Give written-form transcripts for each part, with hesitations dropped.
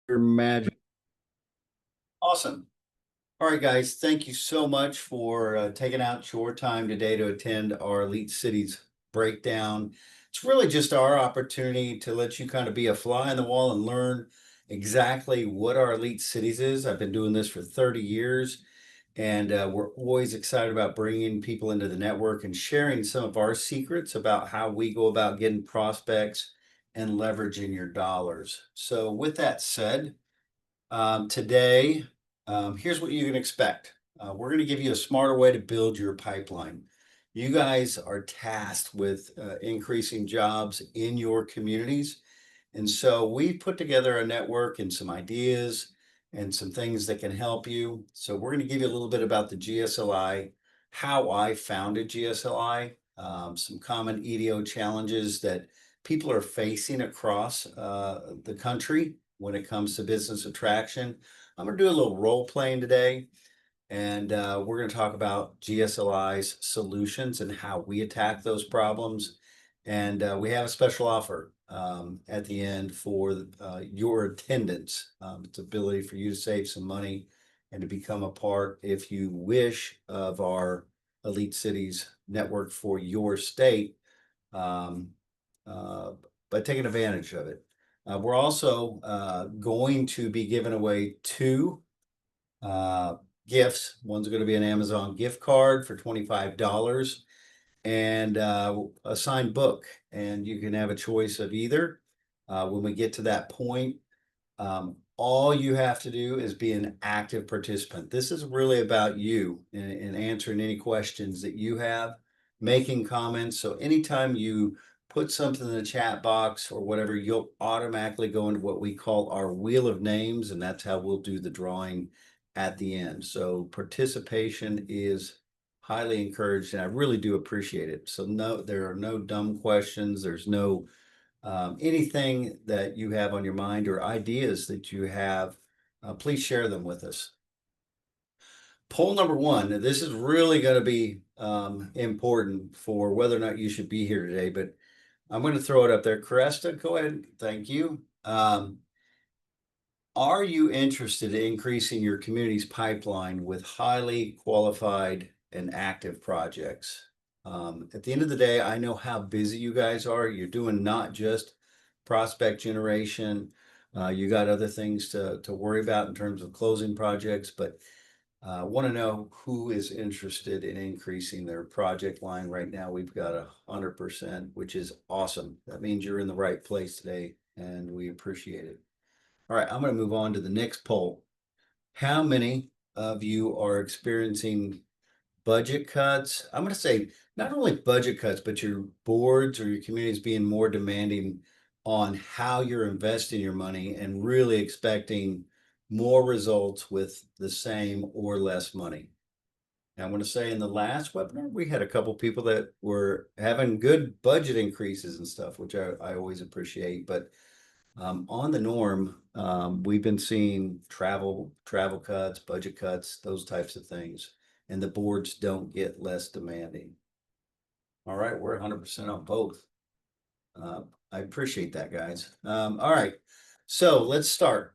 Your magic. Awesome. All right, guys, thank you so much for taking out your time today to attend our Elite Cities breakdown. It's really just our opportunity to let you kind of be a fly on the wall and learn exactly what our Elite Cities is. I've been doing this for 30 years, and we're always excited about bringing people into the network and sharing some of our secrets about how we go about getting prospects and leveraging your dollars. So, with that said, today, here's what you can expect. We're going to give you a smarter way to build your pipeline. You guys are tasked with increasing jobs in your communities. And so we put together a network and some ideas and some things that can help you. So we're going to give you a little bit about the GSLI, how I founded GSLI, some common EDO challenges that people are facing across the country when it comes to business attraction. I'm going to do a little role playing today, and we're going to talk about GSLI's solutions and how we attack those problems. And we have a special offer at the end for your attendance. It's ability for you to save some money and to become a part, if you wish, of our Elite Cities network for your state, um, uh, by taking advantage of it. We're also going to be giving away two uh, gifts. One's going to be an Amazon gift card for $25 and a signed book. And you can have a choice of either. When we get to that point, all you have to do is be an active participant. This is really about you and answering any questions that you have, making comments. So anytime you put something in the chat box or whatever, you'll automatically go into what we call our wheel of names, and that's how we'll do the drawing at the end. So participation is highly encouraged, and I really do appreciate it. So no, there are no dumb questions. There's no anything that you have on your mind or ideas that you have, please share them with us. Poll number one, this is really going to be important for whether or not you should be here today, but I'm going to throw it up there. Cresta, go ahead. Thank you. Are you interested in increasing your community's pipeline with highly qualified and active projects? At the end of the day, I know how busy you guys are. You're doing not just prospect generation. You got other things to worry about in terms of closing projects, but want to know who is interested in increasing their project line right now. We've got 100%, which is awesome. That means you're in the right place today, and we appreciate it. All right, I'm going to move on to the next poll. How many of you are experiencing budget cuts? I'm going to say not only budget cuts, but your boards or your communities being more demanding on how you're investing your money and really expecting more results with the same or less money. And I'm going to say in the last webinar, we had a couple people that were having good budget increases and stuff, which I always appreciate. But on the norm, we've been seeing travel cuts, budget cuts, those types of things, and the boards don't get less demanding. All right, we're 100% on both. I appreciate that, guys. All right, so let's start.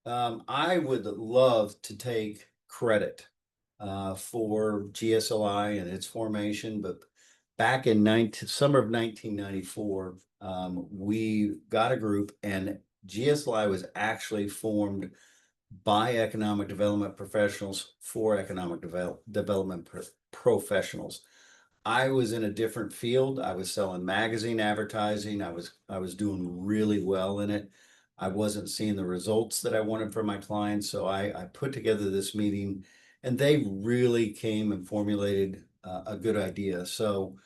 I would love to take credit for GSLI and its formation, but back in summer of 1994, we got a group, and GSLI was actually formed by economic development professionals for economic development professionals. I was in a different field. I was selling magazine advertising. I was doing really well in it. I wasn't seeing the results that I wanted from my clients, so I put together this meeting, and they really came and formulated a good idea. So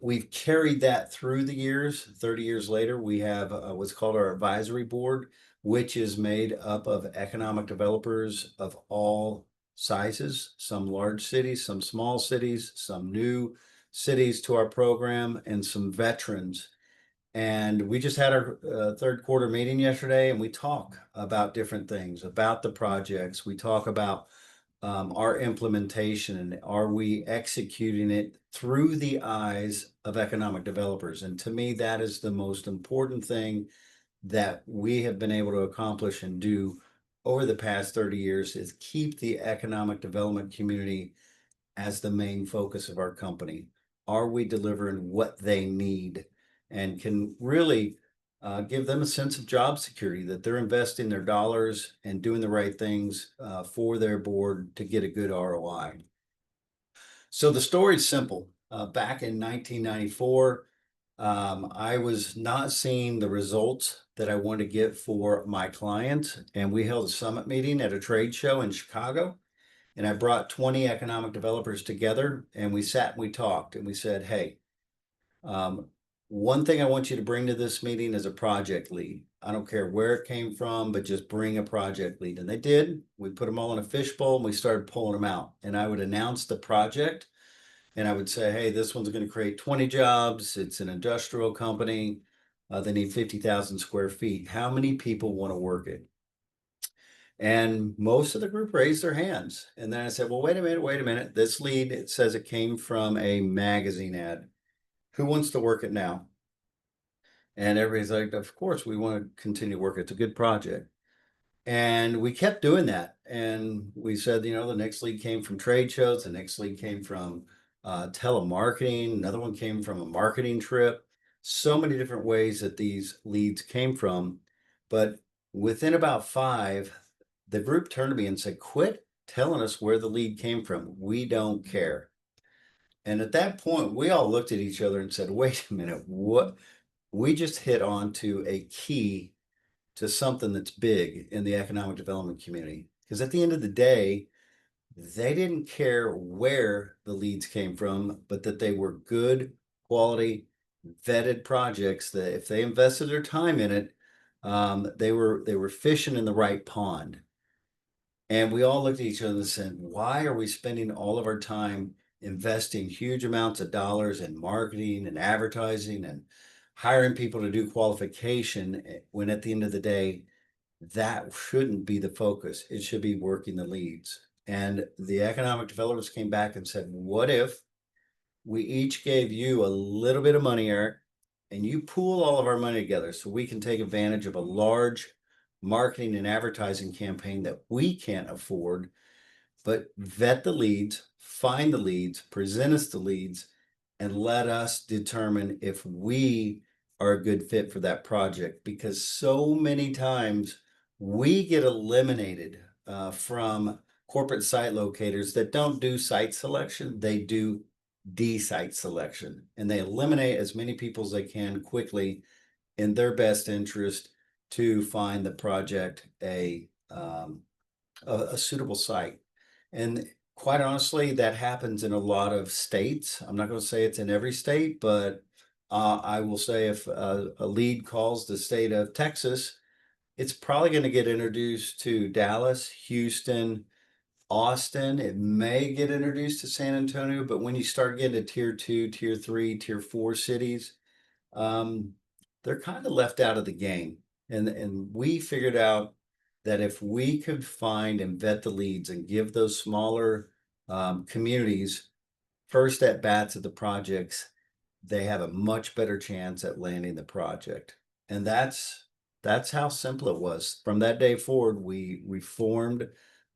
we've carried that through the years. 30 years later, we have what's called our advisory board, which is made up of economic developers of all sizes, some large cities, some small cities, some new cities to our program, and some veterans. And we just had our third quarter meeting yesterday, and we talk about different things, about the projects. We talk about our implementation, and are we executing it through the eyes of economic developers? And to me, that is the most important thing that we have been able to accomplish and do over the past 30 years is keep the economic development community as the main focus of our company. Are we delivering what they need and can really give them a sense of job security, that they're investing their dollars and doing the right things for their board to get a good ROI? So the story's simple. Back in 1994, I was not seeing the results that I wanted to get for my clients, and we held a summit meeting at a trade show in Chicago. And I brought 20 economic developers together, and we sat and we talked, and we said, hey, um, one thing I want you to bring to this meeting is a project lead. I don't care where it came from, but just bring a project lead. And they did. We put them all in a fishbowl and we started pulling them out. And I would announce the project and I would say, hey, this one's going to create 20 jobs. It's an industrial company. They need 50,000 square feet. How many people want to work it? And most of the group raised their hands. And then I said, well, wait a minute. This lead, it says it came from a magazine ad. Who wants to work it now? And everybody's like, of course, we want to continue to work. It's a good project. And we kept doing that. And we said, the next lead came from trade shows. The next lead came from telemarketing. Another one came from a marketing trip. So many different ways that these leads came from. But within about 5, the group turned to me and said, quit telling us where the lead came from. We don't care. And at that point, we all looked at each other and said, wait a minute, what? We just hit on to a key to something that's big in the economic development community. Because at the end of the day, they didn't care where the leads came from, but that they were good quality, vetted projects that if they invested their time in it, they were fishing in the right pond. And we all looked at each other and said, why are we spending all of our time investing huge amounts of dollars in marketing and advertising and hiring people to do qualification when at the end of the day, that shouldn't be the focus. It should be working the leads. And the economic developers came back and said, what if we each gave you a little bit of money, Eric, and you pool all of our money together so we can take advantage of a large marketing and advertising campaign that we can't afford, but vet the leads, find the leads, present us the leads, and let us determine if we are a good fit for that project. Because so many times we get eliminated from corporate site locators that don't do site selection, they do D-site selection, and they eliminate as many people as they can quickly in their best interest to find the project a suitable site. And quite honestly, that happens in a lot of states. I'm not going to say it's in every state, but I will say if a lead calls the state of Texas, it's probably going to get introduced to Dallas, Houston, Austin. It may get introduced to San Antonio, but when you start getting to tier 2, tier 3, tier 4 cities, um, they're kind of left out of the game. And we figured out that if we could find and vet the leads and give those smaller communities first at bats at the projects, they have a much better chance at landing the project. And that's how simple it was. From that day forward, we formed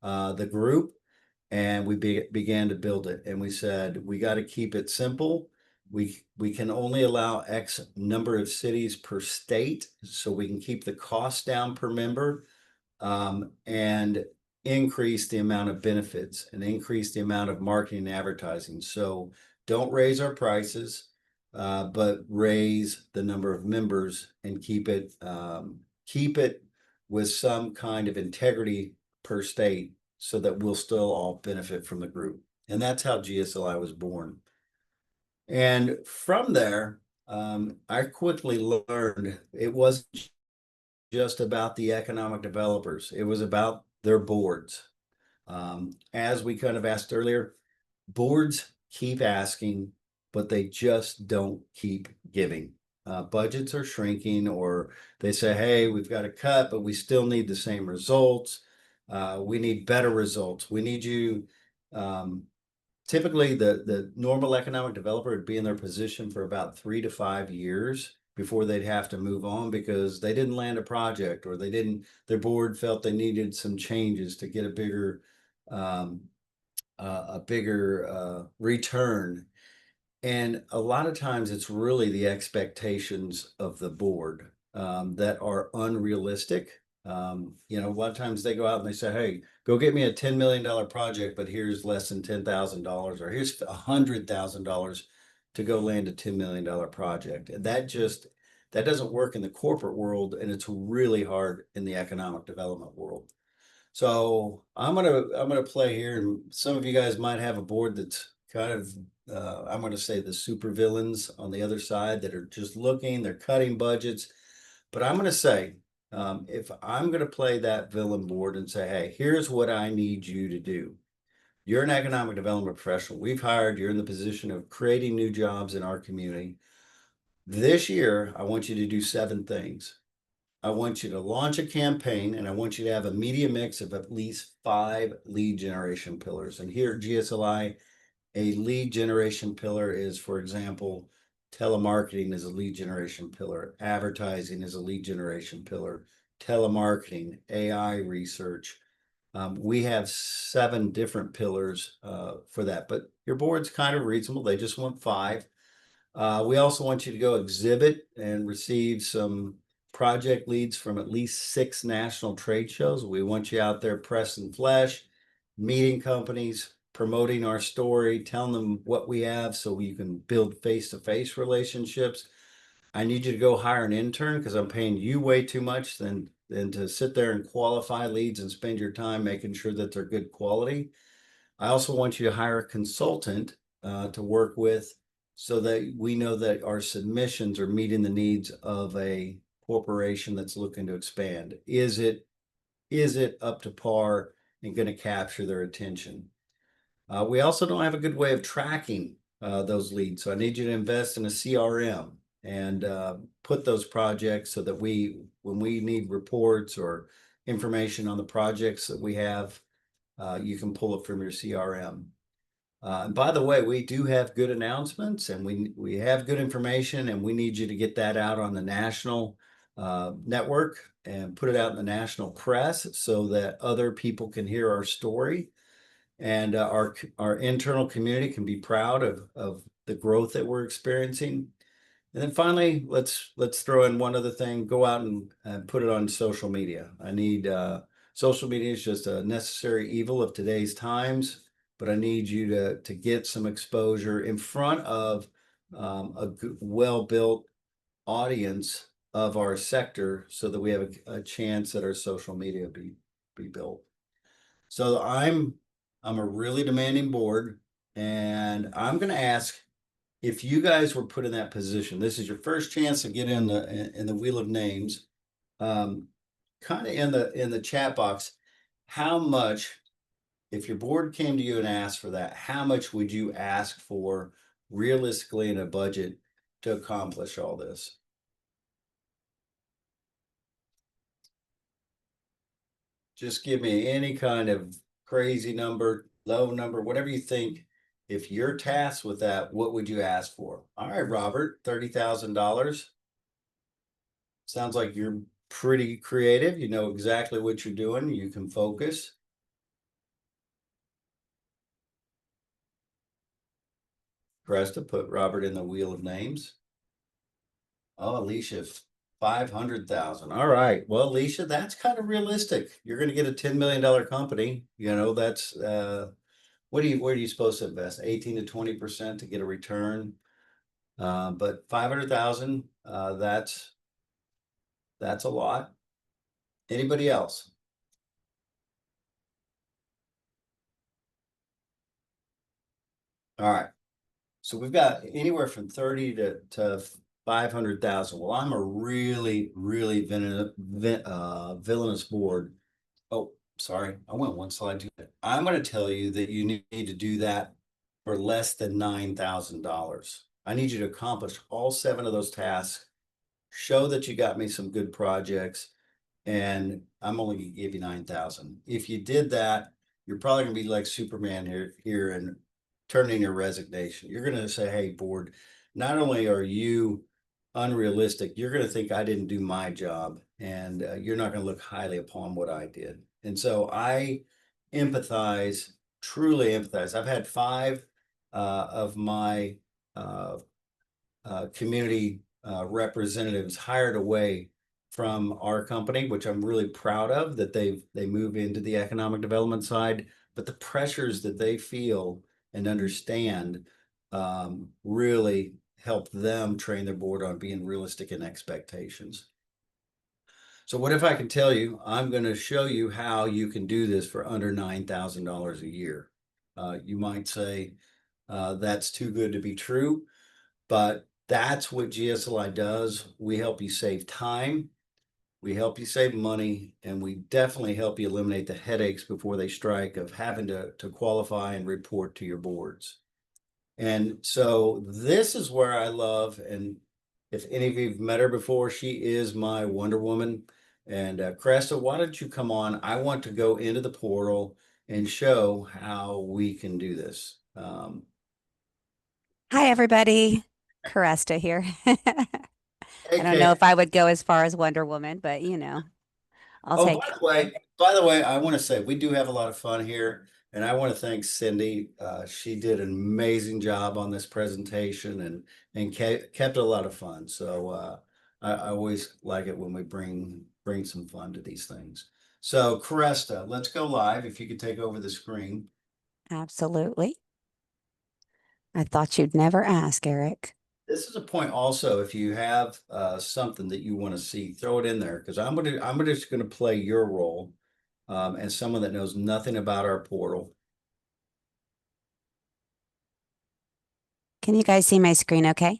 the group and we began to build it. And we said we got to keep it simple. We can only allow X number of cities per state, so we can keep the cost down per member, and increase the amount of benefits and increase the amount of marketing and advertising. So don't raise our prices, but raise the number of members and keep it with some kind of integrity per state so that we'll still all benefit from the group. And that's how GSLI was born. And from there, I quickly learned it wasn't just about the economic developers. It was about their boards. As we kind of asked earlier, boards keep asking, but they just don't keep giving. Budgets are shrinking, or they say, hey, we've got a cut, but we still need the same results. We need better results. We need you. Typically, the normal economic developer would be in their position for about 3 to 5 years. before they'd have to move on because they didn't land a project, or their board felt they needed some changes to get um, a bigger return. And a lot of times it's really the expectations of the board that are unrealistic. A lot of times they go out and they say, hey, go get me a $10 million project, but here's less than $10,000, or here's $100,000 to go land a $10 million project. And that doesn't work in the corporate world, and it's really hard in the economic development world. So I'm gonna play here, and some of you guys might have a board that's kind of I'm gonna say the super villains on the other side that are just they're cutting budgets. But I'm gonna say, if I'm gonna play that villain board and say, hey, here's what I need you to do. You're an economic development professional. We've hired, you're in the position of creating new jobs in our community. This year, I want you to do 7 things. I want you to launch a campaign, and I want you to have a media mix of at least 5 lead generation pillars. And here at GSLI, a lead generation pillar is, for example, telemarketing is a lead generation pillar, advertising is a lead generation pillar, telemarketing, AI research. We have 7 different pillars for that, but your board's kind of reasonable. They just want 5. We also want you to go exhibit and receive some project leads from at least 6 national trade shows. We want you out there press and flesh, meeting companies, promoting our story, telling them what we have so you can build face-to-face relationships. I need you to go hire an intern because I'm paying you way too much than to sit there and qualify leads and spend your time making sure that they're good quality. I also want you to hire a consultant to work with so that we know that our submissions are meeting the needs of a corporation that's looking to expand. Is it up to par and going to capture their attention? We also don't have a good way of tracking those leads. So I need you to invest in a CRM and put those projects so that when we need reports or information on the projects that we have, you can pull it from your CRM. And by the way, we do have good announcements, and we have good information, and we need you to get that out on the national network and put it out in the national press so that other people can hear our story, and our internal community can be proud of the growth that we're experiencing. And then finally, let's throw in one other thing. Go out and put it on social media. I need social media is just a necessary evil of today's times, but I need you to get some exposure in front of a well-built audience of our sector so that we have a chance that our social media be built. So I'm a really demanding board, and I'm going to ask, if you guys were put in that position, this is your first chance to get in the wheel of names. Kind of in the chat box, how much, if your board came to you and asked for that, how much would you ask for realistically in a budget to accomplish all this? Just give me any kind of crazy number, low number, whatever you think. If you're tasked with that, what would you ask for? All right, Robert, $30,000. Sounds like you're pretty creative. You know exactly what you're doing. You can focus. Cresta put Robert in the wheel of names. Oh, Alicia, 500,000. All right. Well, Alicia, that's kind of realistic. You're going to get a $10 million company. That's where are you supposed to invest? 18 to 20% to get a return. But 500,000, that's a lot. Anybody else? All right. So we've got anywhere from 30 to 500,000. Well, I'm a really, really villainous board. Oh, sorry. I went one slide too. I'm going to tell you that you need to do that for less than $9,000. I need you to accomplish all 7 of those tasks, show that you got me some good projects, and I'm only going to give you 9,000. If you did that, you're probably going to be like Superman here and turn in your resignation. You're going to say, hey, board, not only are you unrealistic, you're going to think I didn't do my job, and you're not going to look highly upon what I did. And so I empathize, truly empathize. I've had five of my uh, community representatives hired away from our company, which I'm really proud of that they move into the economic development side. But the pressures that they feel and understand really help them train their board on being realistic in expectations. So what if I can tell you, I'm going to show you how you can do this for under $9,000 a year. You might say that's too good to be true, but that's what GSLI does. We help you save time, we help you save money, and we definitely help you eliminate the headaches before they strike of having to qualify and report to your boards. And so this is where I love, and if any of you've met her before, she is my Wonder Woman. And Cresta, why don't you come on? I want to go into the portal and show how we can do this. Hi, everybody. Caresta here. I Hey, don't know Kate. if I would go as far as Wonder Woman, but I'll Oh, take. by the way, I want to say we do have a lot of fun here, and I want to thank Cindy. She did an amazing job on this presentation and kept it a lot of fun. So I always like it when we bring some fun to these things. So Cresta, let's go live. If you could take over the screen. Absolutely. I thought you'd never ask, Eric. This is a point also, if you have something that you want to see, throw it in there because I'm just gonna play your role as someone that knows nothing about our portal. Can you guys see my screen okay?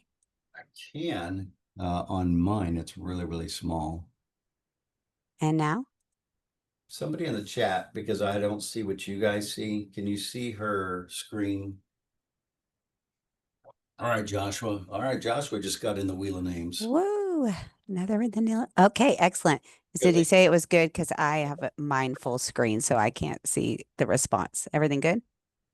I can on mine, it's really, really small. And now? Somebody in the chat, because I don't see what you guys see. Can you see her screen? All right, Joshua. All right, Joshua just got in the wheel of names. Whoa. Another in the nail. Okay, excellent. Did he Good. say it was good? Because I have a mindful screen, so I can't see the response. Everything good?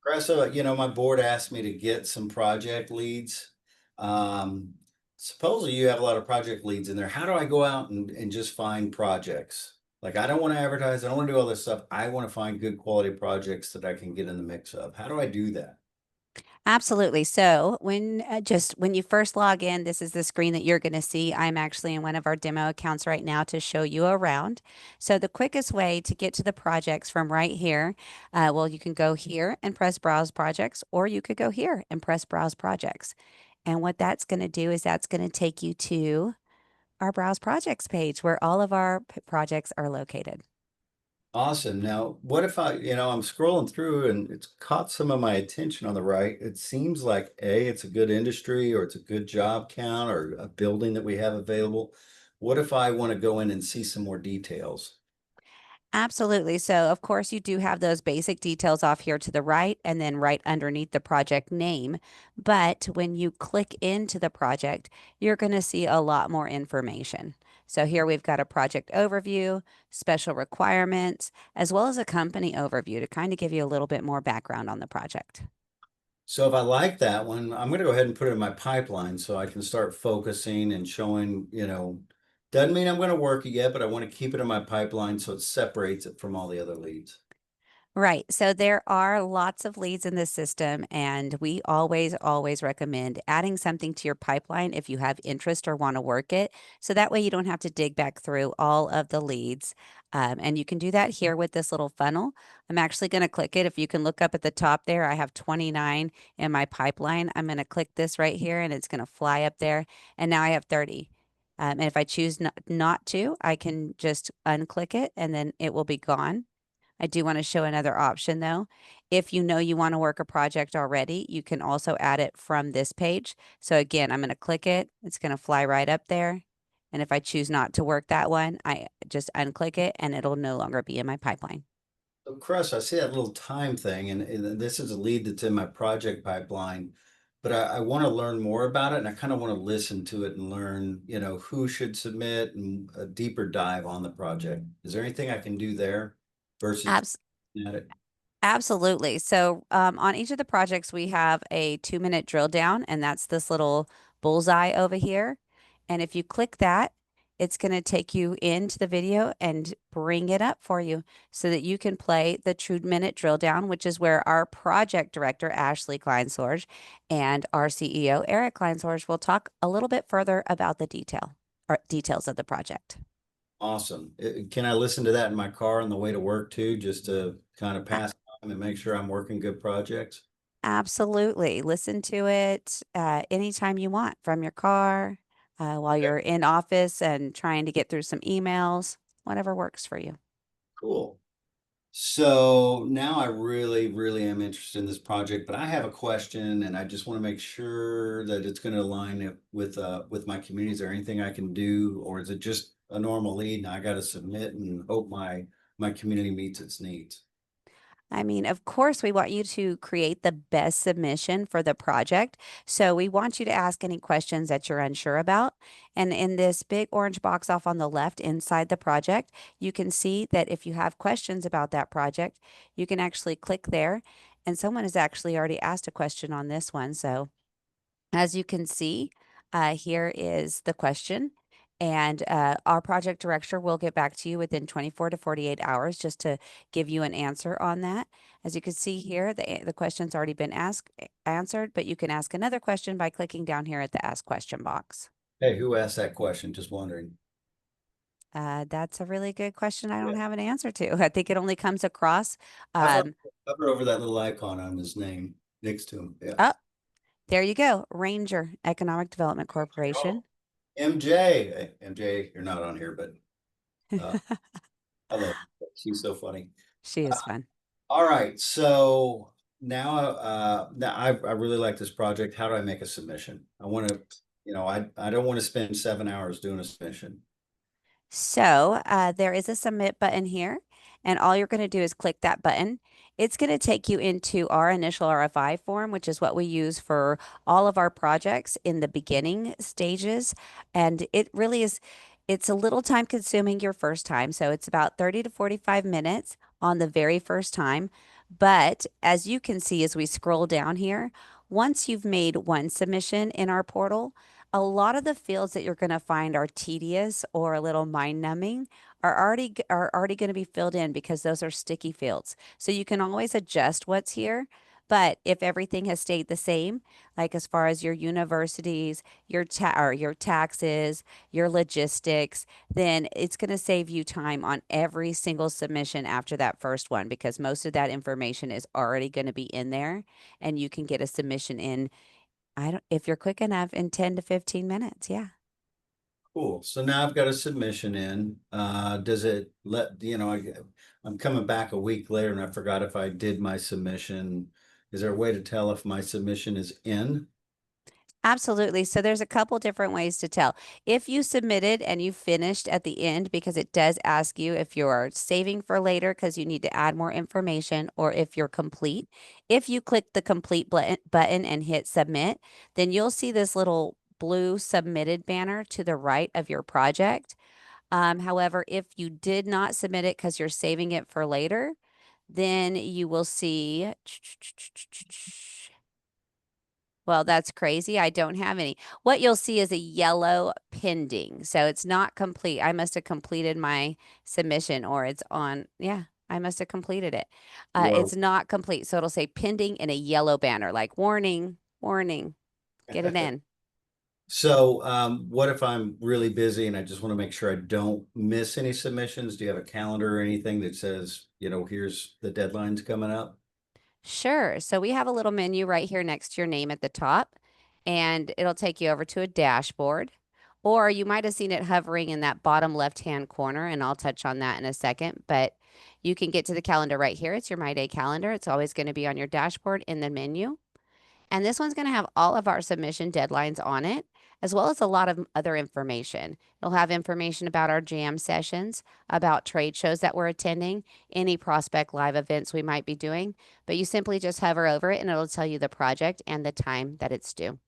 Gressa, my board asked me to get some project leads. Um, Supposedly you have a lot of project leads in there. How do I go out and just find projects? Like, I don't want to advertise. I don't want to do all this stuff. I want to find good quality projects that I can get in the mix of. How do I do that? Absolutely. So when you first log in, this is the screen that you're going to see. I'm actually in one of our demo accounts right now to show you around. So the quickest way to get to the projects from right here, well, you can go here and press Browse Projects, or you could go here and press Browse Projects. And what that's going to do is that's going to take you to our Browse Projects page where all of our projects are located. Awesome. Now, what if I'm scrolling through and it's caught some of my attention on the right. It seems like it's a good industry or it's a good job count or a building that we have available. What if I want to go in and see some more details? Absolutely. So, of course, you do have those basic details off here to the right and then right underneath the project name. But when you click into the project, you're going to see a lot more information. So, here we've got a project overview, special requirements, as well as a company overview to kind of give you a little bit more background on the project. So if I like that one, I'm going to go ahead and put it in my pipeline so I can start focusing and showing, doesn't mean I'm going to work it yet, but I want to keep it in my pipeline so it separates it from all the other leads. Right. So there are lots of leads in this system, and we always recommend adding something to your pipeline if you have interest or want to work it. So that way you don't have to dig back through all of the leads. And you can do that here with this little funnel. I'm actually going to click it. If you can look up at the top there, I have 29 in my pipeline. I'm going to click this right here, and it's going to fly up there. And now I have 30. And if I choose not to, I can just unclick it, and then it will be gone. I do want to show another option though. If you know you want to work a project already, you can also add it from this page. So again, I'm going to click it. It's going to fly right up there. And if I choose not to work that one, I just unclick it and it'll no longer be in my pipeline. So Chris, I see that little time thing, and this is a lead that's in my project pipeline, but I want to learn more about it, and I kind of want to listen to it and learn, who should submit and a deeper dive on the project. Is there anything I can do there versus just Abs- looking at it? Absolutely. So on each of the projects, we have a 2-minute drill down, and that's this little bullseye over here. And if you click that, it's going to take you into the video and bring it up for you so that you can play the 2-minute drill down, which is where our project director, Ashley Kleinsorge, and our CEO, Eric Kleinsorge, will talk a little bit further about the details of the project. Awesome. Can I listen to that in my car on the way to work too, just to kind of pass time and make sure I'm working good projects? Absolutely. Listen to it anytime you want from your car, while you're in office and trying to get through some emails, whatever works for you. Cool. So now I really, really am interested in this project, but I have a question and I just want to make sure that it's going to align it with my community. Is there anything I can do, or is it just a normal lead and I got to submit and hope my community meets its needs? I mean, of course, we want you to create the best submission for the project. So we want you to ask any questions that you're unsure about. And in this big orange box off on the left inside the project, you can see that if you have questions about that project, you can actually click there. And someone has actually already asked a question on this one. So as you can see, here is the question. And our project director will get back to you within 24 to 48 hours just to give you an answer on that. As you can see here, the question's already been answered, but you can ask another question by clicking down here at the Ask Question box. Hey, who asked that question? Just wondering. That's a really good question. I Yeah. don't have an answer to. I think it only comes across. Hover, Um, hover over that little icon on his name next to him. Yeah. oh, there you go. Ranger Economic Development Oh, Corporation. MJ. Hey, MJ, you're not on here, but uh, I love her. She's so funny. She Uh, is fun. all right. So now I really like this project. How do I make a submission? I want to, I don't want to spend 7 hours doing a submission. So there is a submit button here, and all you're going to do is click that button. It's going to take you into our initial RFI form, which is what we use for all of our projects in the beginning stages. And it really is, it's a little time consuming your first time. So it's about 30 to 45 minutes on the very first time. But as you can see, as we scroll down here, once you've made one submission in our portal, a lot of the fields that you're going to find are tedious or a little mind numbing are already going to be filled in because those are sticky fields. So you can always adjust what's here. But if everything has stayed the same, like as far as your universities, your taxes, your logistics, then it's going to save you time on every single submission after that first one because most of that information is already going to be in there and you can get a submission in I don't if you're quick enough in 10 to 15 minutes, yeah. Cool. So now I've got a submission in. Does it I'm coming back a week later and I forgot if I did my submission. Is there a way to tell if my submission is in? Absolutely. So there's a couple different ways to tell. If you submitted and you finished at the end, because it does ask you if you're saving for later because you need to add more information or if you're complete. If you click the complete button and hit submit, then you'll see this little blue submitted banner to the right of your project. However, if you did not submit it because you're saving it for later, then you will see. Well, that's crazy. I don't have any. What you'll see is a yellow pending. So it's not complete. I must have completed my submission or it's on. Yeah, I must have completed it. Whoa. It's not complete. So it'll say pending in a yellow banner like warning, warning, get it in. So, what if I'm really busy and I just want to make sure I don't miss any submissions? Do you have a calendar or anything that says, here's the deadlines coming up? Sure. So we have a little menu right here next to your name at the top, and it'll take you over to a dashboard. Or you might have seen it hovering in that bottom left-hand corner, and I'll touch on that in a second. But you can get to the calendar right here. It's your My Day calendar. It's always going to be on your dashboard in the menu. And this one's going to have all of our submission deadlines on it, as well as a lot of other information. It'll have information about our jam sessions, about trade shows that we're attending, any prospect live events we might be doing. But you simply just hover over it and it'll tell you the project and the time that it's due.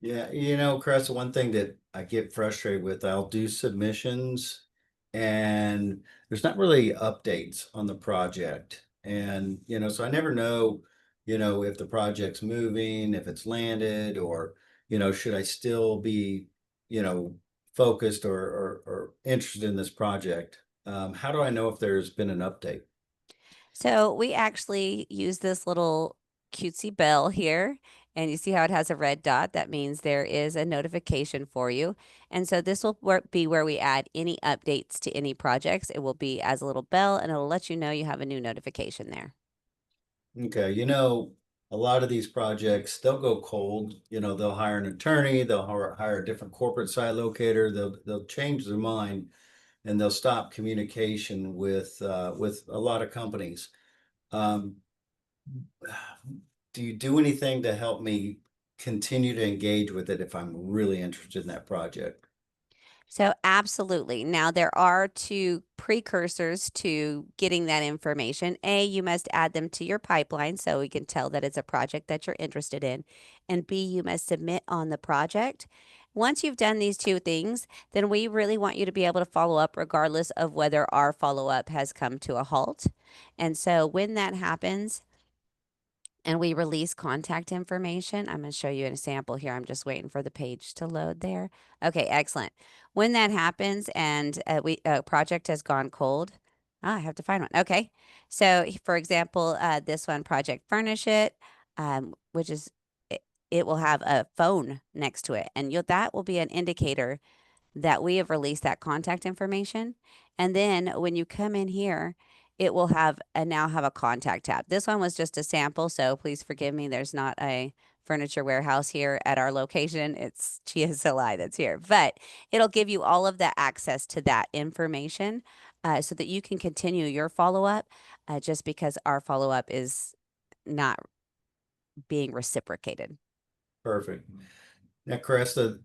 Yeah, Chris, one thing that I get frustrated with, I'll do submissions and there's not really updates on the project. And, so I never know, if the project's moving, if it's landed, or, should I still be, you know, focused or interested in this project, how do I know if there's been an update? So we actually use this little cutesy bell here. And you see how it has a red dot? That means there is a notification for you. And so this will be where we add any updates to any projects. It will be as a little bell and it'll let you know you have a new notification there. Okay, a lot of these projects, they'll go cold. They'll hire an attorney, they'll hire a different corporate site locator, they'll change their mind and they'll stop communication with a lot of companies. Um, do you do anything to help me continue to engage with it if I'm really interested in that project? So, absolutely. Now, there are two precursors to getting that information. A, you must add them to your pipeline so we can tell that it's a project that you're interested in. And B, you must submit on the project. Once you've done these two things, then we really want you to be able to follow up regardless of whether our follow up has come to a halt. And so, when that happens, and we release contact information. I'm going to show you an sample here. I'm just waiting for the page to load there. Okay, excellent. When that happens and a project has gone cold, I have to find one. Okay, so for example, this one, Project Furnish It, which is it will have a phone next to it, and that will be an indicator that we have released that contact information. And then when you come in here, it will have now have a contact tab. This one was just a sample, so please forgive me. There's not a furniture warehouse here at our location. It's GSLI that's here, but it'll give you all of the access to that information so that you can continue your follow up just because our follow up is not being reciprocated. Perfect. Now, Cresta,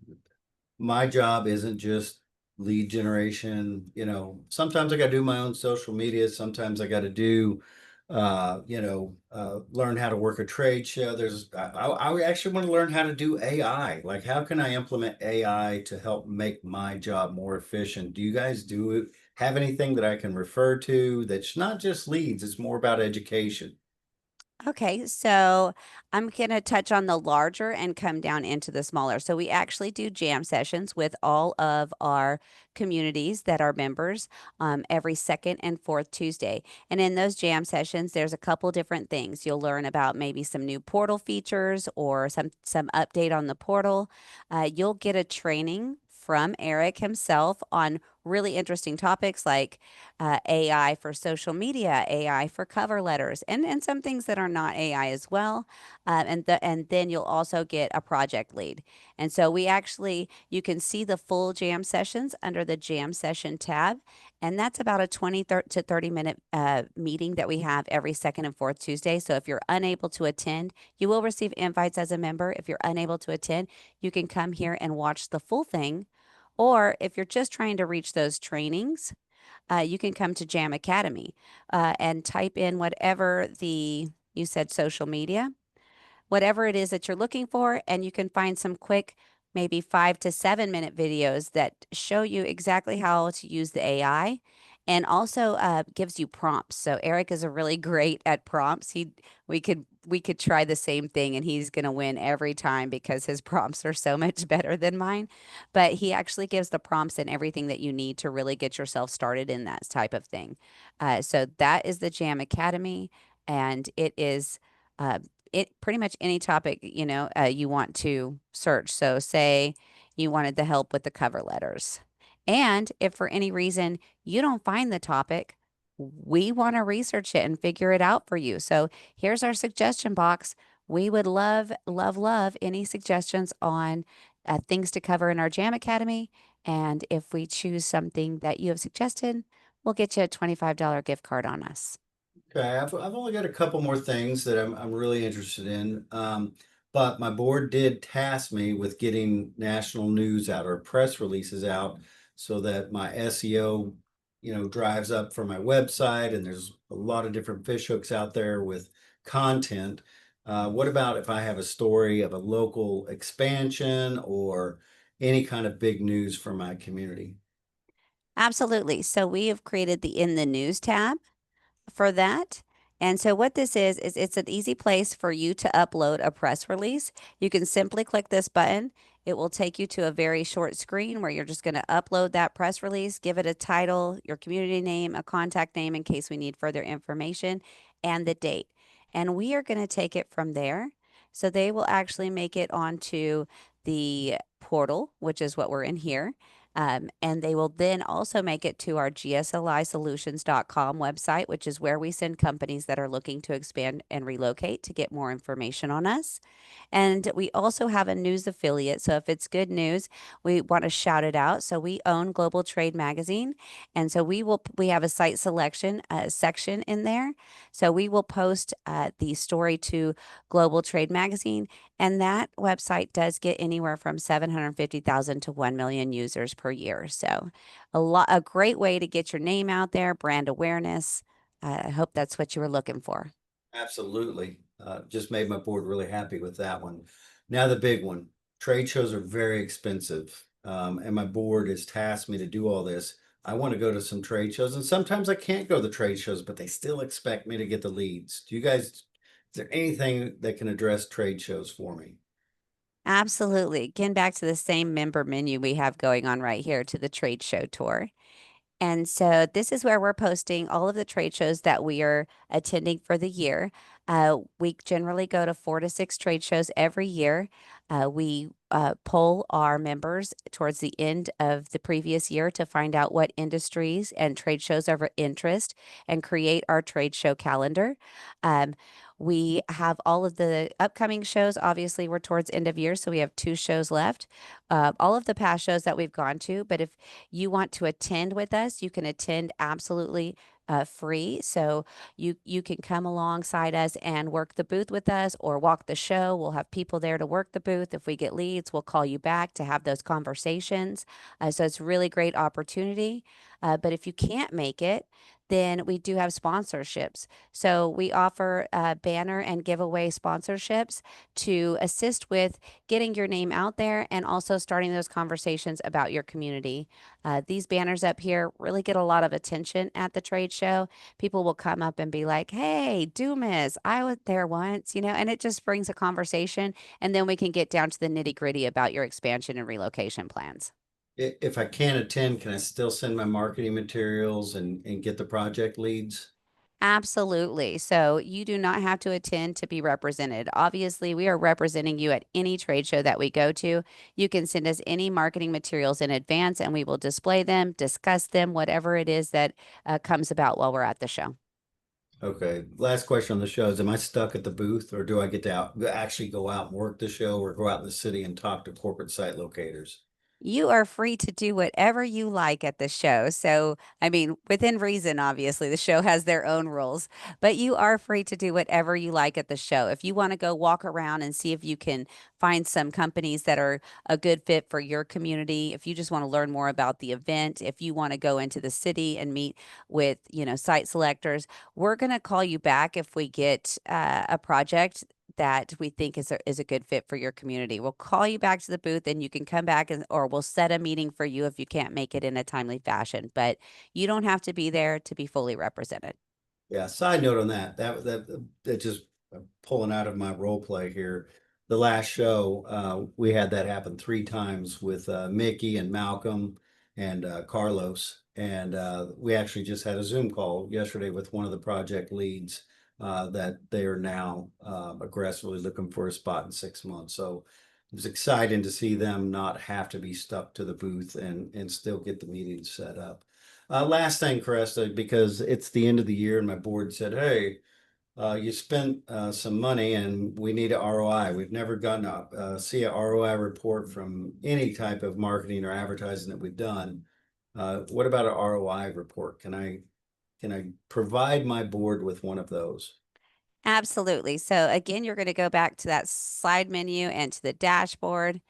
my job isn't just lead generation. Sometimes I got to do my own social media. Sometimes I got to do, learn how to work a trade show. I actually want to learn how to do AI. Like, how can I implement AI to help make my job more efficient? Do you guys have anything that I can refer to that's not just leads? It's more about education. Okay, so I'm going to touch on the larger and come down into the smaller. So we actually do jam sessions with all of our communities that are members every second and fourth Tuesday. And in those jam sessions, there's a couple different things. You'll learn about maybe some new portal features or some update on the portal. You'll get a training from Eric himself on really interesting topics like AI for social media, AI for cover letters, and some things that are not AI as well. And then you'll also get a project lead. And so you can see the full jam sessions under the jam session tab. And that's about a 20 to 30-minute meeting that we have every second and fourth Tuesday. So if you're unable to attend, you will receive invites as a member. If you're unable to attend, you can come here and watch the full thing. Or if you're just trying to reach those trainings, you can come to Jam Academy and type in you said social media, whatever it is that you're looking for, and you can find some quick, maybe 5 to 7 minute videos that show you exactly how to use the AI and also gives you prompts. So Eric is a really great at prompts. We could try the same thing and he's going to win every time because his prompts are so much better than mine. But he actually gives the prompts and everything that you need to really get yourself started in that type of thing. So that is the Jam Academy, and it is uh, it pretty much any topic you want to search. So say you wanted the help with the cover letters, and if for any reason you don't find the topic, we want to research it and figure it out for you. So here's our suggestion box. We would love, love, love any suggestions on things to cover in our Jam Academy. And if we choose something that you have suggested, we'll get you a $25 gift card on us. Okay, I've only got a couple more things that I'm really interested in. But my board did task me with getting national news out or press releases out so that my SEO, drives up for my website, and there's a lot of different fish hooks out there with content. What about if I have a story of a local expansion or any kind of big news for my community? Absolutely. So we have created the In the News tab for that. And so what this is it's an easy place for you to upload a press release. You can simply click this button It will take you to a very short screen where you're just going to upload that press release, give it a title, your community name, a contact name in case we need further information, and the date. And we are going to take it from there. So they will actually make it onto the portal, which is what we're in here. And they will then also make it to our GSLIsolutions.com website, which is where we send companies that are looking to expand and relocate to get more information on us. And we also have a news affiliate. So if it's good news, we want to shout it out. So we own Global Trade Magazine. And so we have a site selection section in there. So we will post the story to Global Trade Magazine. And that website does get anywhere from 750,000 to 1 million users per year. So a great way to get your name out there, brand awareness. I hope that's what you were looking for. Absolutely. Just made my board really happy with that one. Now the big one, trade shows are very expensive. And my board has tasked me to do all this. I want to go to some trade shows and sometimes I can't go to the trade shows, but they still expect me to get the leads. Is there anything that can address trade shows for me? Absolutely. Again, back to the same member menu we have going on right here to the trade show tour. And so this is where we're posting all of the trade shows that we are attending for the year. We generally go to 4 to 6 trade shows every year. We poll our members towards the end of the previous year to find out what industries and trade shows are of interest and create our trade show calendar. Um, we have all of the upcoming shows. Obviously, we're towards end of year, so we have 2 shows left. All of the past shows that we've gone to, but if you want to attend with us, you can attend absolutely free. So you can come alongside us and work the booth with us or walk the show. We'll have people there to work the booth. If we get leads, we'll call you back to have those conversations. So it's a really great opportunity. But if you can't make it, then we do have sponsorships. So we offer banner and giveaway sponsorships to assist with getting your name out there and also starting those conversations about your community. These banners up here really get a lot of attention at the trade show. People will come up and be like, "Hey, Dumas, I was there once," and it just brings a conversation. And then we can get down to the nitty gritty about your expansion and relocation plans. If I can't attend, can I still send my marketing materials and get the project leads? Absolutely. So you do not have to attend to be represented. Obviously, we are representing you at any trade show that we go to. You can send us any marketing materials in advance and we will display them, discuss them, whatever it is that comes about while we're at the show. Okay, last question on the show is, am I stuck at the booth or do I get to actually go out and work the show or go out in the city and talk to corporate site locators? You are free to do whatever you like at the show. So, I mean, within reason, obviously, the show has their own rules, but you are free to do whatever you like at the show. If you want to go walk around and see if you can find some companies that are a good fit for your community, if you just want to learn more about the event, if you want to go into the city and meet with, site selectors, we're going to call you back if we get a project that we think is a good fit for your community. We'll call you back to the booth and you can come back or we'll set a meeting for you if you can't make it in a timely fashion, but you don't have to be there to be fully represented. Yeah, side note on that just pulling out of my role play here. The last show, we had that happen 3 times with Mickey and Malcolm and Carlos. And we actually just had a Zoom call yesterday with one of the project leads that they are now aggressively looking for a spot in 6 months. So it was exciting to see them not have to be stuck to the booth and still get the meetings set up. Last thing, Cresta, because it's the end of the year and my board said, hey, you spent some money and we need an ROI. We've never gotten see a ROI report from any type of marketing or advertising that we've done. What about an ROI report? Can I provide my board with one of those? Absolutely. So again, you're going to go back to that slide menu and to the dashboard.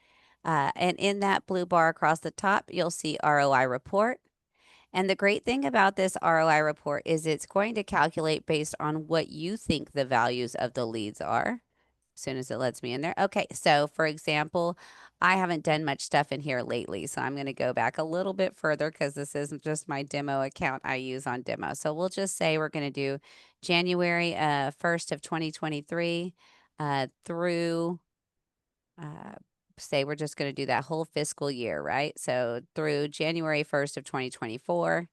And in that blue bar across the top, you'll see ROI report. And the great thing about this ROI report is it's going to calculate based on what you think the values of the leads are. As soon as it lets me in there. Okay, so for example, I haven't done much stuff in here lately, so I'm going to go back a little bit further because this isn't just my demo account I use on demo. So we'll just say we're going to do January 1st of 2023 through uh, say we're just going to do that whole fiscal year, right? So through January 1st of 2024,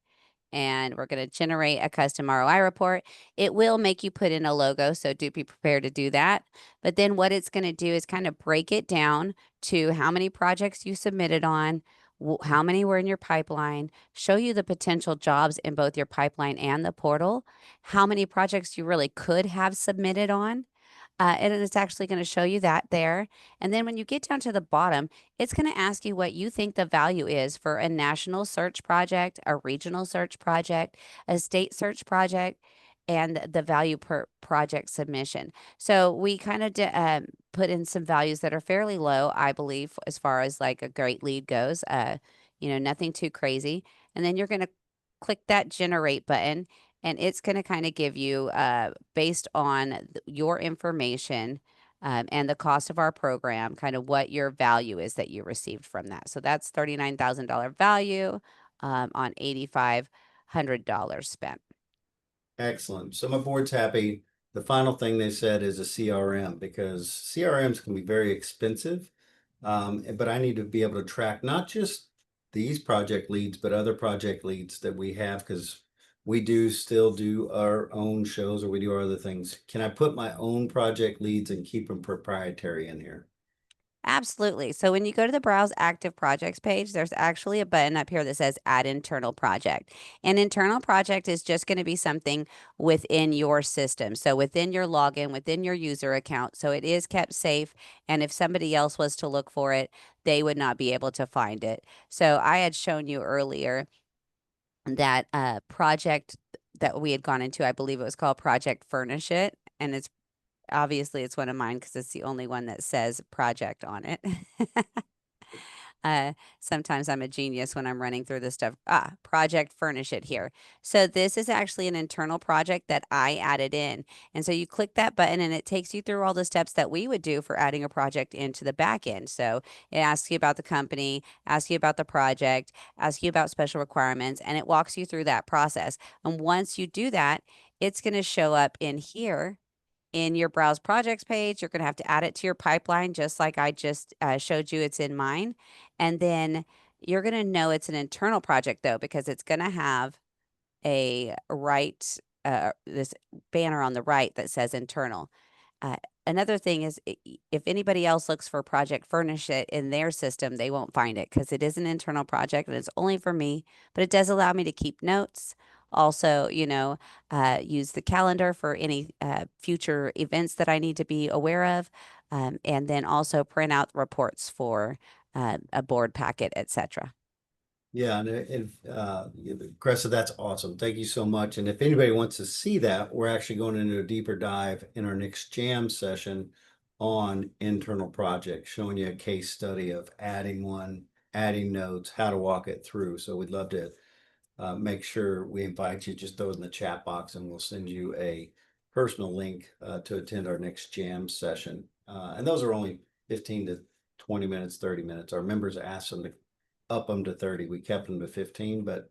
and we're going to generate a custom ROI report. It will make you put in a logo, so do be prepared to do that. But then what it's going to do is kind of break it down to how many projects you submitted on, how many were in your pipeline, show you the potential jobs in both your pipeline and the portal, how many projects you really could have submitted on, and it's actually going to show you that there. And then when you get down to the bottom, it's going to ask you what you think the value is for a national search project, a regional search project, a state search project, and the value per project submission. So we kind of put in some values that are fairly low, I believe, as far as like a great lead goes. Nothing too crazy. And then you're going to click that generate button, and it's going to kind of give you, based on your information, and the cost of our program, kind of what your value is that you received from that. So that's $39,000 value, on $8,500 spent. Excellent. So my board's happy. The final thing they said is a CRM, because CRMs can be very expensive. But I need to be able to track not just these project leads, but other project leads that we have, because we do still do our own shows, or we do our other things. Can I put my own project leads and keep them proprietary in here? Absolutely. So when you go to the Browse Active Projects page, there's actually a button up here that says Add Internal Project. An internal project is just going to be something within your system. So within your login, within your user account. So it is kept safe. And if somebody else was to look for it, they would not be able to find it. So I had shown you earlier that project that we had gone into. I believe it was called Project Furnish It. And it's obviously it's one of mine because it's the only one that says project on it. Sometimes I'm a genius when I'm running through this stuff. Project Furnish It here. So this is actually an internal project that I added in. And so you click that button and it takes you through all the steps that we would do for adding a project into the back end. So it asks you about the company, asks you about the project, asks you about special requirements, and it walks you through that process. And once you do that, it's going to show up in here in your Browse Projects page. You're going to have to add it to your pipeline, just like I just showed you it's in mine. And then you're going to know it's an internal project, though, because it's going to have a right, this banner on the right that says internal. Uh, Another thing is, if anybody else looks for Project Furnish It in their system, they won't find it because it is an internal project and it's only for me, but it does allow me to keep notes. Also, use the calendar for any future events that I need to be aware of, and then also print out reports for a board packet, etc. Yeah, and Cressa, that's awesome. Thank you so much. And if anybody wants to see that, we're actually going into a deeper dive in our next jam session on internal projects, showing you a case study of adding one, adding notes, how to walk it through. So we'd love to make sure we invite you. Just throw it in the chat box and we'll send you a personal link to attend our next jam session. And those are only 15 to 20 minutes, 30 minutes. Our members asked them to up them to 30. We kept them to 15, but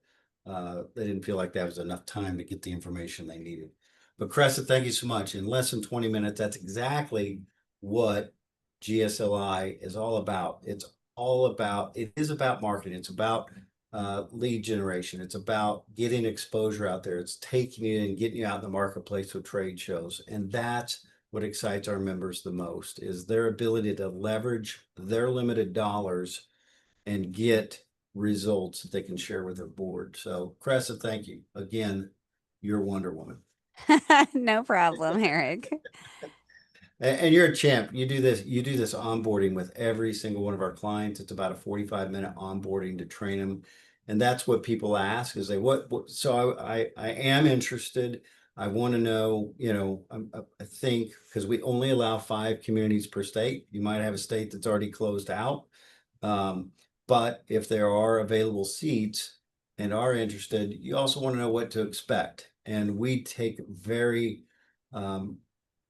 they didn't feel like that was enough time to get the information they needed. But Cressa, thank you so much. In less than 20 minutes, that's exactly what GSLI is all about. It is about marketing. It's about lead generation. It's about getting exposure out there. It's taking you and getting you out in the marketplace with trade shows. And that's what excites our members the most, is their ability to leverage their limited dollars and get results that they can share with their board. So Cressa, thank you. Again, you're Wonder Woman. No problem, Eric. And you're a champ. You do this onboarding with every single one of our clients. It's about a 45-minute onboarding to train them. And that's what people ask, is so I am interested. I want to know, I think, because we only allow 5 communities per state. You might have a state that's already closed out. But if there are available seats and are interested, you also want to know what to expect. And we take very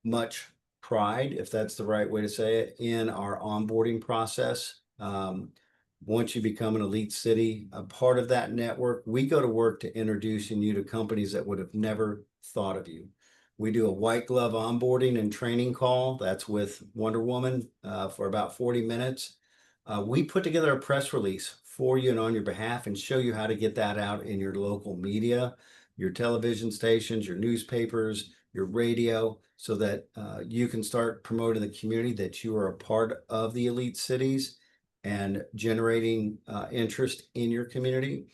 much pride, if that's the right way to say it, in our onboarding process. Once you become an elite city, a part of that network, we go to work to introducing you to companies that would have never thought of you. We do a white glove onboarding and training call. That's with Wonder Woman for about 40 minutes. We put together a press release for you and on your behalf and show you how to get that out in your local media, your television stations, your newspapers, your radio, so that you can start promoting the community that you are a part of the elite cities and generating interest in your community.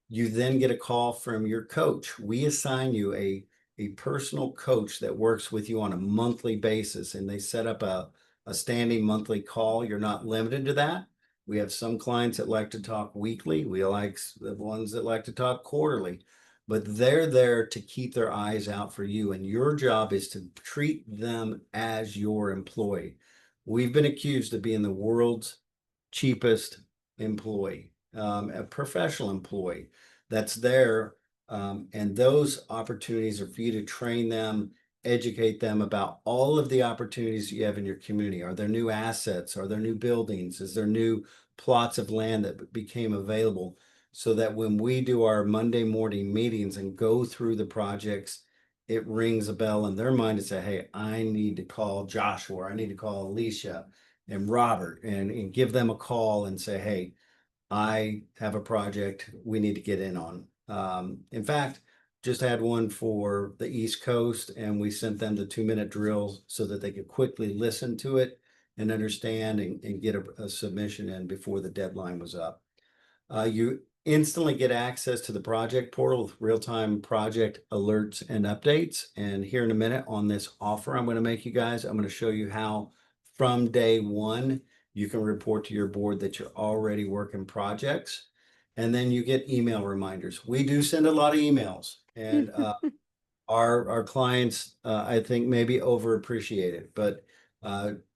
You then get a call from your coach. We assign you a personal coach that works with you on a monthly basis, and they set up a standing monthly call. You're not limited to that. We have some clients that like to talk weekly. We like the ones that like to talk quarterly, but they're there to keep their eyes out for you. And your job is to treat them as your employee. We've been accused of being the world's cheapest employee, a professional employee that's there. And those opportunities are for you to train them, educate them about all of the opportunities you have in your community. Are there new assets? Are there new buildings? Is there new plots of land that became available? So that when we do our Monday morning meetings and go through the projects, it rings a bell in their mind to say, hey, I need to call Joshua, or I need to call Alicia and Robert and give them a call and say, hey, I have a project we need to get in on. In fact, just had one for the East Coast, and we sent them the 2-minute drills so that they could quickly listen to it and understand and get a submission in before the deadline was up. You instantly get access to the project portal with real-time project alerts and updates. And here in a minute on this offer I'm going to make you guys, I'm going to show you how from day one you can report to your board that you're already working projects. And then you get email reminders. We do send a lot of emails, and our clients, I think, maybe overappreciate it, but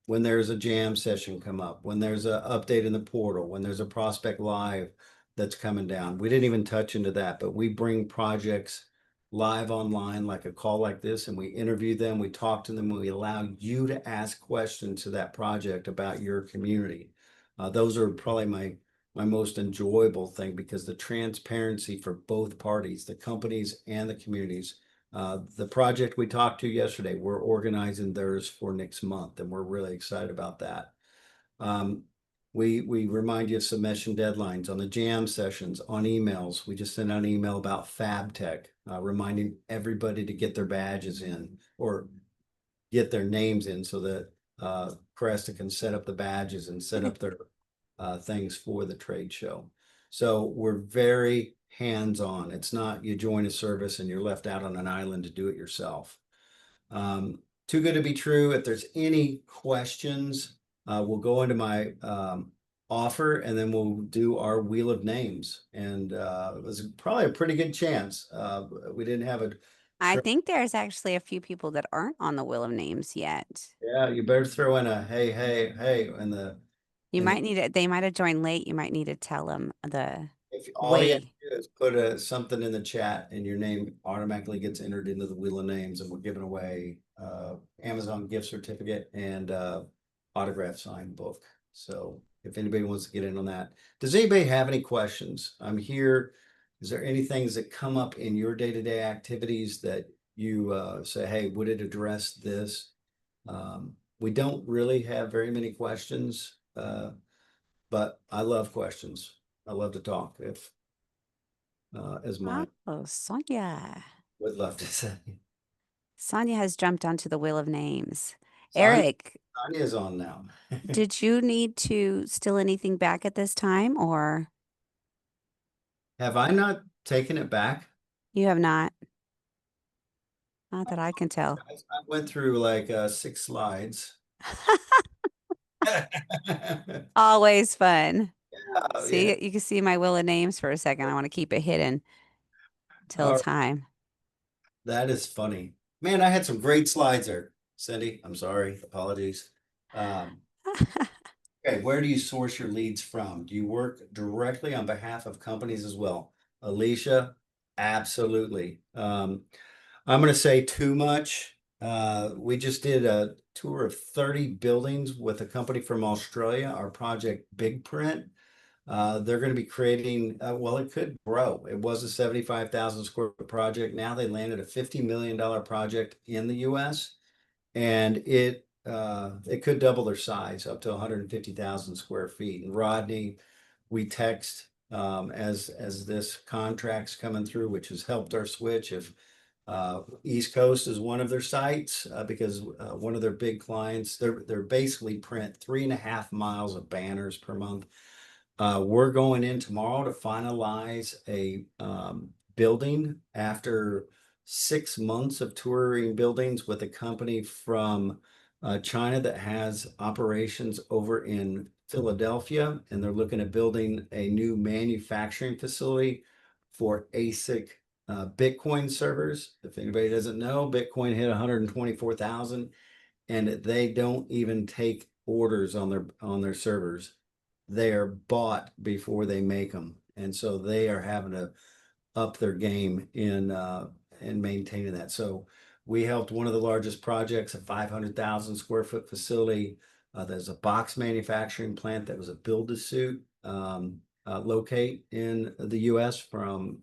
when there's a jam session come up, when there's an update in the portal, when there's a prospect live that's coming down, we didn't even touch into that, but we bring projects live online, like a call like this, and we interview them, we talk to them, we allow you to ask questions to that project about your community. Those are probably my most enjoyable thing, because the transparency for both parties, the companies and the communities. The project we talked to yesterday, we're organizing theirs for next month, and we're really excited about that. Um, we remind you of submission deadlines on the jam sessions, on emails. We just sent out an email about Fab Tech, reminding everybody to get their badges in or get their names in so that Cresta can set up the badges and set up their things for the trade show. So we're very hands-on. It's not you join a service and you're left out on an island to do it yourself. Too good to be true. If there's any questions, we'll go into my offer, and then we'll do our wheel of names. And it was probably a pretty good chance. We didn't have a I think there's actually a few people that aren't on the Wheel of Names yet. yeah, you better throw in a hey, hey, hey in the You in the might need it. They might have joined late. You might need to tell them the if all you have way. to do is put something in the chat, and your name automatically gets entered into the wheel of names, and we're giving away Amazon gift certificate and autograph signed book. So if anybody wants to get in on that, does anybody have any questions? I'm here. Is there any things that come up in your day-to-day activities that you say, hey, would it address this? We don't really have very many questions, but I love questions. I love to talk, if as my Oh, Sonia. would love to say. Sonia has jumped onto the Wheel of Names. Sonia, Eric, Sonia's on now. did you need to steal anything back at this time, or Have I not taken it back? you have not? Not that I can tell. I went through like 6 slides. Always fun. Oh, yeah. See, you can see my Wheel of Names for a second. I want to keep it hidden till Oh, time. that is funny. Man, I had some great slides there. Cindy, I'm sorry. Apologies. Um, okay, where do you source your leads from? Do you work directly on behalf of companies as well? Alicia, absolutely. I'm going to say too much. We just did a tour of 30 buildings with a company from Australia, our project Big Print. They're going to be creating, well, it could grow. It was a 75,000 square foot project. Now they landed a $50 million project in the US. And it it could double their size up to 150,000 square feet. And Rodney, we text as this contract's coming through, which has helped our switch. If East Coast is one of their sites, because one of their big clients, they're basically print 3.5 miles of banners per month. We're going in tomorrow to finalize a building after 6 months of touring buildings with a company from China that has operations over in Philadelphia, and they're looking at building a new manufacturing facility for ASIC Bitcoin servers. If anybody doesn't know, Bitcoin hit 124,000, and they don't even take orders on their servers. They are bought before they make them, and so they are having to up their game in maintaining that. So we helped one of the largest projects, a 500,000 square foot facility. There's a box manufacturing plant that was a build to suit locate in the US from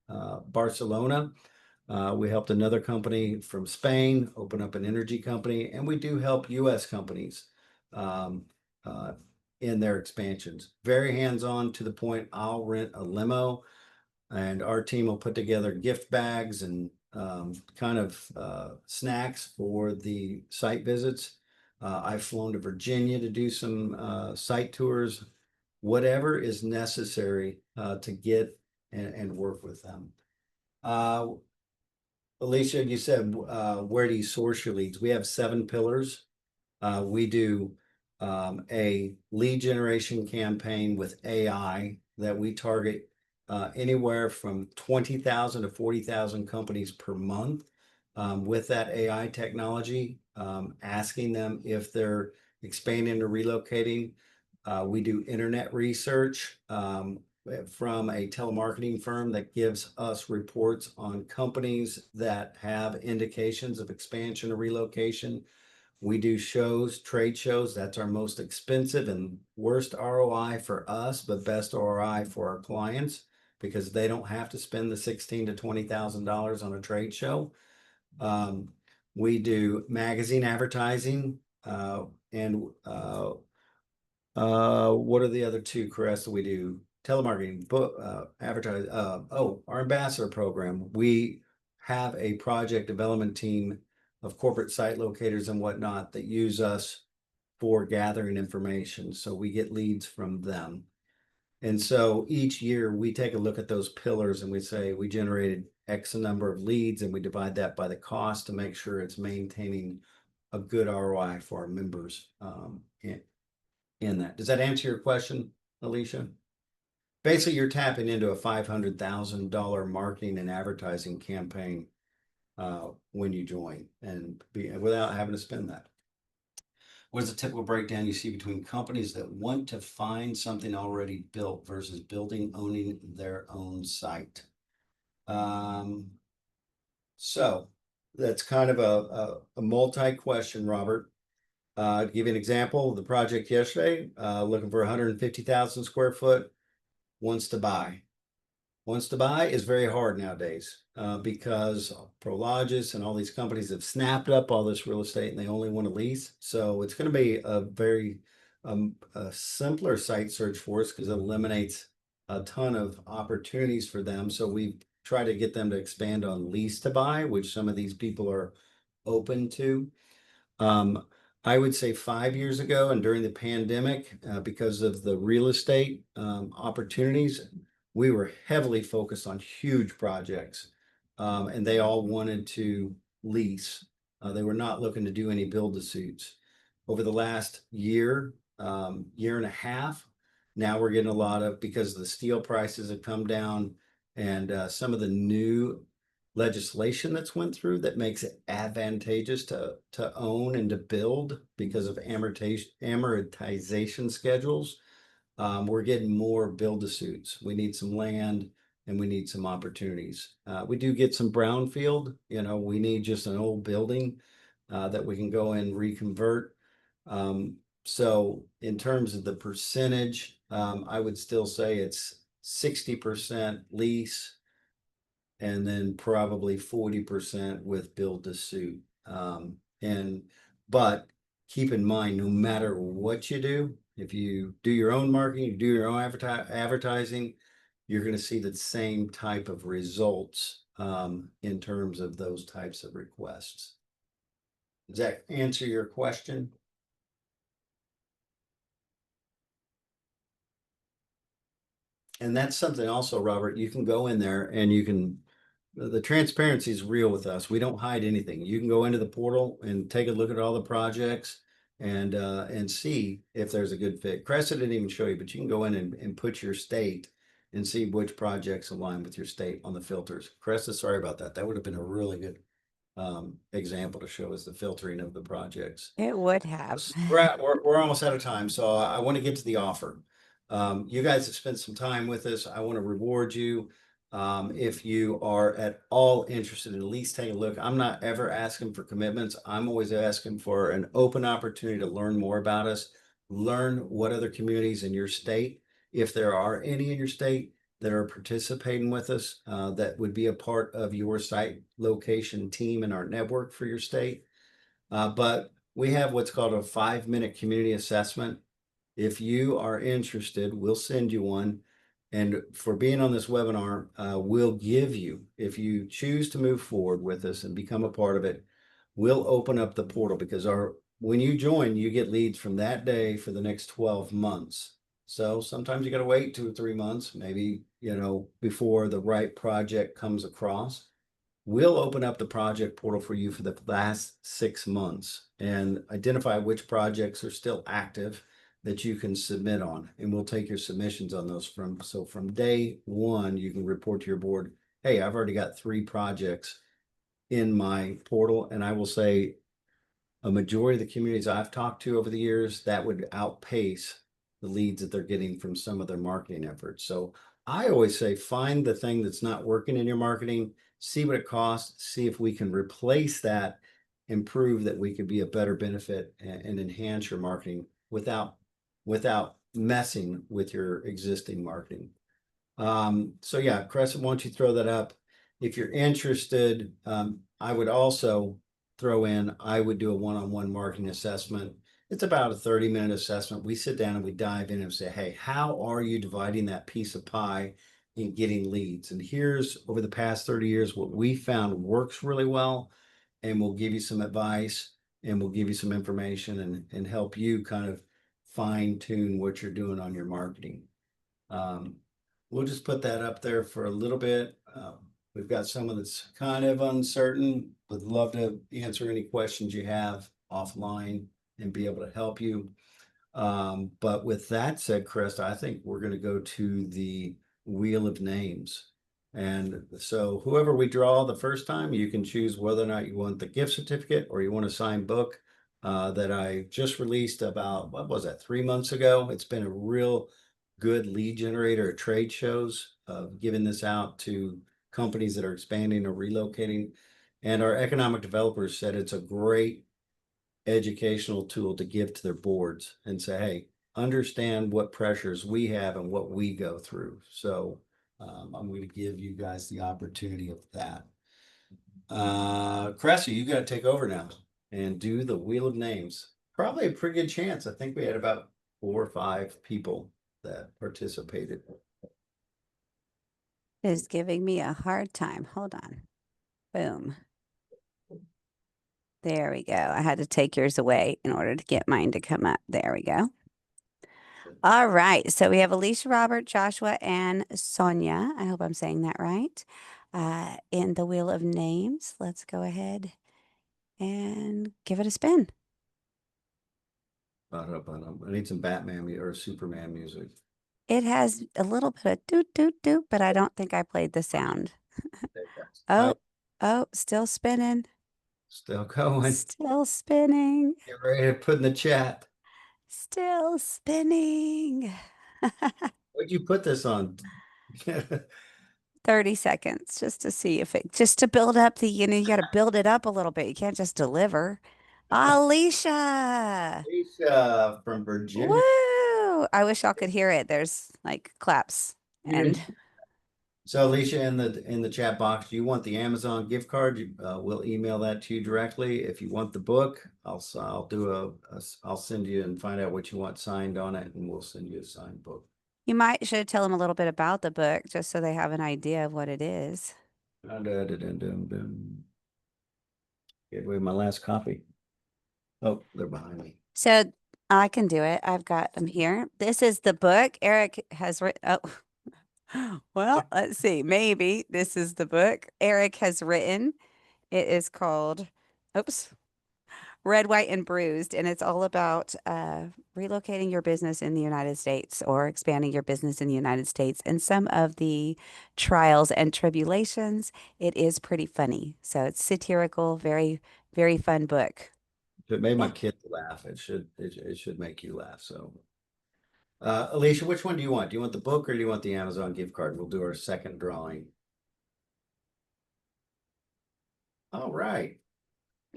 Barcelona. We helped another company from Spain open up an energy company, and we do help US companies in their expansions. Very hands-on, to the point I'll rent a limo and our team will put together gift bags and kind of snacks for the site visits. I've flown to Virginia to do some site tours, whatever is necessary to get and work with them. Alicia, you said, where do you source your leads? We have 7 pillars. We do a lead generation campaign with AI that we target anywhere from 20,000 to 40,000 companies per month with that AI technology, asking them if they're expanding or relocating. We do internet research from a telemarketing firm that gives us reports on companies that have indications of expansion or relocation. We do shows, trade shows. That's our most expensive and worst ROI for us, but best ROI for our clients, because they don't have to spend the $16,000 to $20,000 on a trade show. We do magazine advertising, and what are the other two, Chris, that we do? Telemarketing, book, advertise. Our ambassador program. We have a project development team of corporate site locators and whatnot that use us for gathering information. So we get leads from them. And so each year we take a look at those pillars and we say we generated X number of leads, and we divide that by the cost to make sure it's maintaining a good ROI for our members in that. Does that answer your question, Alicia? Basically, you're tapping into a $500,000 marketing and advertising campaign when you join, and without having to spend that. What is the typical breakdown you see between companies that want to find something already built versus owning their own site? So that's kind of a multi-question, Robert. To give you an example, the project yesterday, looking for 150,000 square foot, wants to buy. Wants to buy is very hard nowadays because Prologis and all these companies have snapped up all this real estate and they only want to lease. So it's going to be a very a simpler site search for us because it eliminates a ton of opportunities for them. So we try to get them to expand on lease to buy, which some of these people are open to. I would say 5 years ago and during the pandemic, because of the real estate opportunities, we were heavily focused on huge projects, and they all wanted to lease. They were not looking to do any build to suits. Over the last year, year and a half, now we're getting a lot of, because the steel prices have come down and some of the new legislation that's went through that makes it advantageous to own and to build because of amortization schedules. We're getting more build to suits. We need some land and we need some opportunities. We do get some brownfield, we need just an old building that we can go and reconvert. So in terms of the percentage, I would still say it's 60% lease and then probably 40% with build to suit. But keep in mind, no matter what you do, if you do your own marketing, you do your own advertising, you're going to see the same type of results in terms of those types of requests. Does that answer your question? And that's something also, Robert, you can go in there and you can, the transparency is real with us. We don't hide anything. You can go into the portal and take a look at all the projects and see if there's a good fit. Cressa didn't even show you, but you can go in and put your state and see which projects align with your state on the filters. Cressa, sorry about that. That would have been a really good example to show us the filtering of the projects. It would have. We're almost out of time, so I want to get to the offer. You guys have spent some time with us. I want to reward you. If you are at all interested, at least take a look. I'm not ever asking for commitments. I'm always asking for an open opportunity to learn more about us, learn what other communities in your state, if there are any in your state that are participating with us, that would be a part of your site location team in our network for your state. But we have what's called a 5-minute community assessment. If you are interested, we'll send you one. And for being on this webinar, we'll give you, if you choose to move forward with us and become a part of it, we'll open up the portal because when you join, you get leads from that day for the next 12 months. So sometimes you got to wait 2 or 3 months, maybe, before the right project comes across. We'll open up the project portal for you for the last 6 months and identify which projects are still active that you can submit on. And we'll take your submissions on those from day one, you can report to your board, hey, I've already got 3 projects in my portal. And I will say a majority of the communities I've talked to over the years, that would outpace the leads that they're getting from some of their marketing efforts. So I always say, find the thing that's not working in your marketing, see what it costs, see if we can replace that, and prove that we could be a better benefit and enhance your marketing without messing with your existing marketing. So yeah, Crescent, why don't you throw that up? If you're interested, I would also throw in, I would do a one-on-one marketing assessment. It's about a 30-minute assessment. We sit down and we dive in and say, hey, how are you dividing that piece of pie and getting leads? And here's, over the past 30 years, what we found works really well. And we'll give you some advice and we'll give you some information and help you kind of fine tune what you're doing on your marketing. We'll just put that up there for a little bit. We've got someone that's kind of uncertain. Would love to answer any questions you have offline and be able to help you. But with that said, Chris, I think we're going to go to the wheel of names. And so whoever we draw the first time, you can choose whether or not you want the gift certificate or you want a signed book that I just released about, what was that, 3 months ago? It's been a real good lead generator at trade shows, giving this out to companies that are expanding or relocating. And our economic developers said it's a great educational tool to give to their boards and say, hey, understand what pressures we have and what we go through. So I'm going to give you guys the opportunity of that. Cressy, you got to take over now and do the wheel of names. Probably a pretty good chance. I think we had about 4 or 5 people that participated. It is giving me a hard time. Hold on. Boom. There we go. I had to take yours away in order to get mine to come up. There we go. All right. So we have Alicia, Robert, Joshua, and Sonia. I hope I'm saying that right. In the wheel of names, let's go ahead and give it a spin. I need some Batman or Superman music. It has a little bit of doot, doot, doot, but I don't think I played the sound. Oh, still spinning. Still going. Still spinning. Get ready to put in the chat. Still spinning. What'd you put this on? 30 seconds just to see if it, just to build up the, you got to build it up a little bit. You can't just deliver. Alicia. Alicia from Virginia. Woo. I wish y'all could hear it. There's like claps You didn't- and So Alicia, in the chat box, do you want the Amazon gift card? We'll email that to you directly. If you want the book, I'll do I'll send you and find out what you want signed on it, and we'll send you a signed book. You might should tell them a little bit about the book just so they have an idea of what it is. Gave away my last copy. Oh, they're behind me. So I can do it. I've got them here. This is the book Eric has written. Oh, well, let's see. Maybe this is the book Eric has written. It is called, oops, Red, White, and Bruised. And it's all about relocating your business in the United States or expanding your business in the United States and some of the trials and tribulations. It is pretty funny. So it's satirical, very, very fun book. If it made my Yeah. kids laugh, it should make you laugh. So, Alicia, which one do you want? Do you want the book or do you want the Amazon gift card? We'll do our second drawing. All right.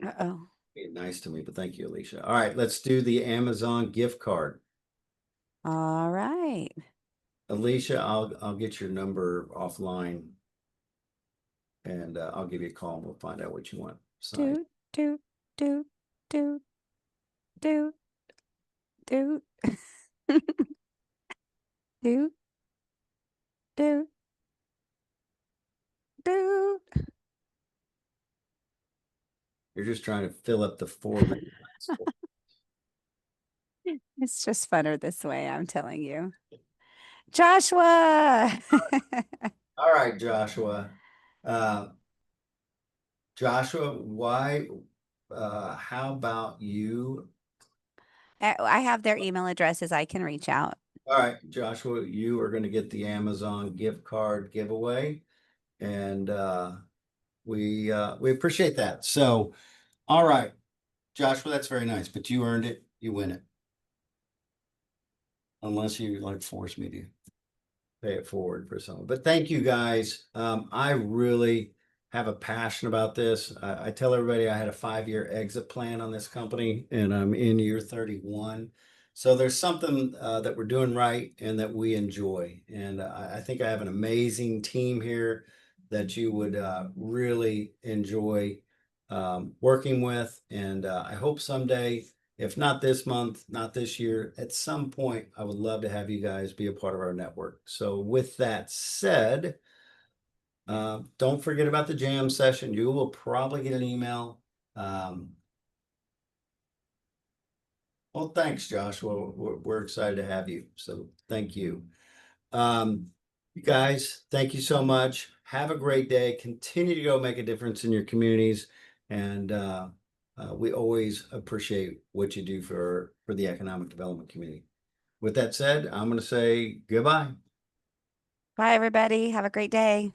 Uh-oh. Being nice to me, but thank you, Alicia. All right, let's do the Amazon gift card. All right. Alicia, I'll get your number offline and I'll give you a call and we'll find out what you want signed. Doot, doot, doot, doot, doot, doot, doot, doot, doot. You're just trying to fill up the 4 minutes. It's just funner this way, I'm telling you. Joshua. All right, Joshua. Uh, Joshua, how about you? I have their email addresses. I can reach out. All right, Joshua, you are going to get the Amazon gift card giveaway, and we appreciate that. So, all right, Joshua, that's very nice, but you earned it. You win it, unless you like force me to pay it forward for someone. But thank you guys. I really have a passion about this. I tell everybody I had a 5-year exit plan on this company, and I'm in year 31. So there's something that we're doing right and that we enjoy. And I think I have an amazing team here that you would really enjoy working with. And I hope someday, if not this month, not this year, at some point, I would love to have you guys be a part of our network. So with that said, don't forget about the jam session. You will probably get an email. Well, thanks, Joshua. We're excited to have you. So thank you. You guys, thank you so much. Have a great day. Continue to go make a difference in your communities. And we always appreciate what you do for the economic development community. With that said, I'm going to say goodbye. Bye, everybody. Have a great day.